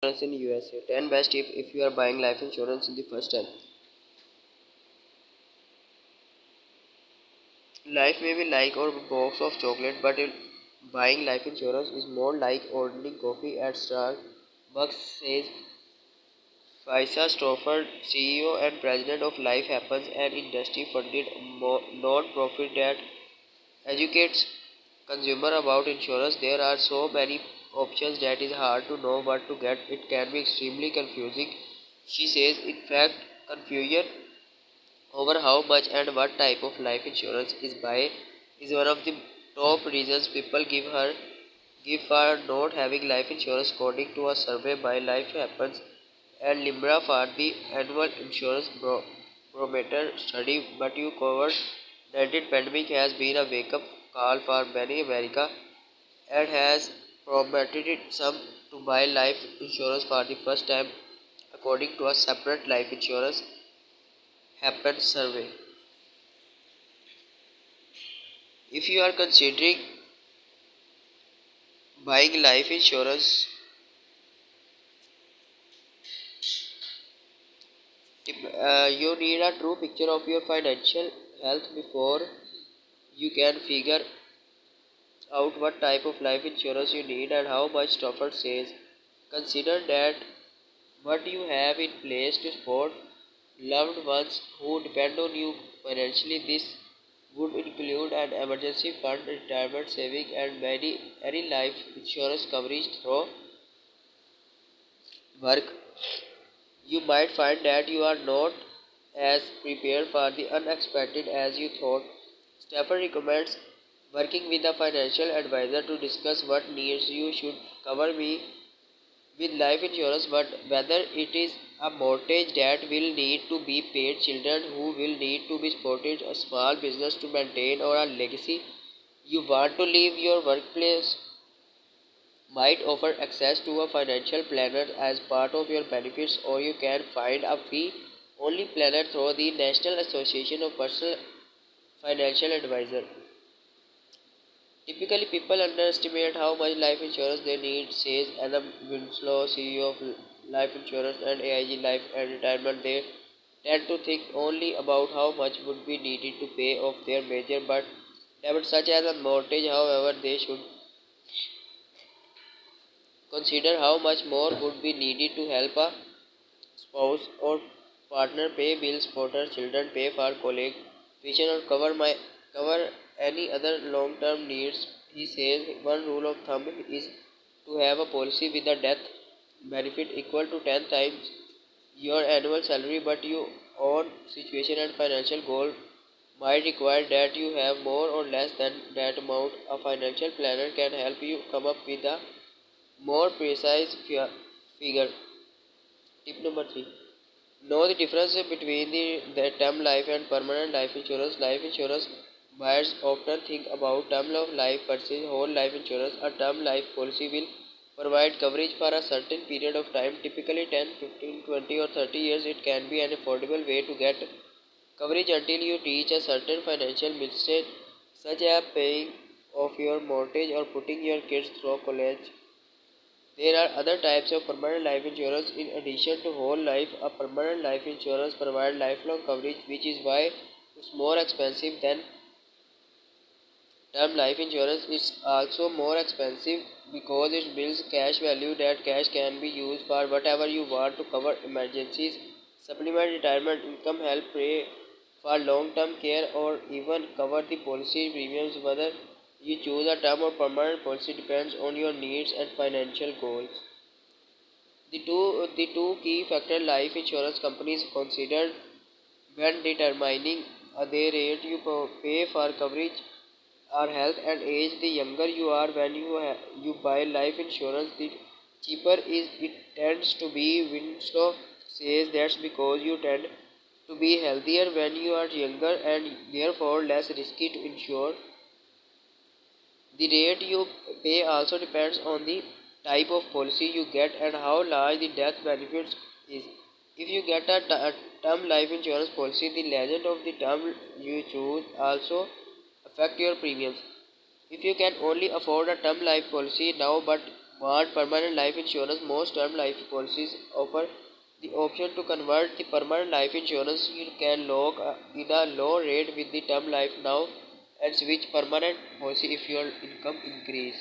Insurance in USA. 10 best tips if you are buying life insurance in the first time. Life may be like a box of chocolate, but buying life insurance is more like ordering coffee at Starbucks, says Faisa Stafford, CEO and President of Life Happens, an industry-funded non-profit that educates consumer about insurance. There are so many options that is hard to know what to get. It can be extremely confusing. She says, in fact, confusion over how much and what type of life insurance is buy is one of the top reasons people give for not having life insurance, according to a survey by Life Happens and Limbra for the annual insurance barometer study. But you covered that the pandemic has been a wake-up call for many America and has prompted some to buy life insurance for the first time, according to a separate life insurance Happens survey. If you are considering buying life insurance, you need a true picture of your financial health before you can figure out what type of life insurance you need and how much Stafford says. Consider that what you have in place to support loved ones who depend on you financially. This would include an emergency fund, retirement saving, and any life insurance coverage through work. You might find that you are not as prepared for the unexpected as you thought. Stafford recommends working with a financial advisor to discuss what needs you should cover me with life insurance, but whether it is a mortgage that will need to be paid, children who will need to be supported, a small business to maintain, or a legacy you want to leave. Your workplace might offer access to a financial planner as part of your benefits, or you can find a fee only planner through the National Association of Personal Financial Advisor. Typically, people underestimate how much life insurance they need, says Adam Winslow, CEO of Life Insurance and AIG Life and Retirement. They tend to think only about how much would be needed to pay off their major but debts such as a mortgage. However, they should consider how much more would be needed to help a spouse or partner pay bills, support children, pay for college tuition, or cover any other long-term needs. He says one rule of thumb is to have a policy with a death benefit equal to 10 times your annual salary, but your own situation and financial goal might require that you have more or less than that amount. A financial planner can help you come up with a more precise figure. Tip number 3. Know the difference between the term life and permanent life insurance. Life insurance buyers often think about term of life versus whole life insurance. A term life policy will provide coverage for a certain period of time, typically 10, 15, 20, or 30 years. It can be an affordable way to get coverage until you reach a certain financial milestone, such as paying off your mortgage or putting your kids through college. There are other types of permanent life insurance in addition to whole life. A permanent life insurance provides lifelong coverage, which is why it's more expensive than term life insurance. It's also more expensive because it builds cash value. That cash can be used for whatever you want to cover emergencies, supplement retirement income, help pay for long-term care, or even cover the policy premiums. Whether you choose a term or permanent policy depends on your needs and financial goals. The two key factors life insurance companies considered when determining the rate you pay for coverage are health and age. The younger you are when you buy life insurance, the cheaper it tends to be. Winslow says that's because you tend to be healthier when you are younger and therefore less risky to insure. The rate you pay also depends on the type of policy you get and how large the death benefits is. If you get a term life insurance policy, the length of the term you choose also affect your premiums. If you can only afford a term life policy now but want permanent life insurance? Most term life policies offer the option to convert the permanent life insurance. You can lock in a low rate with the term life now and switch permanent policy if your income increase.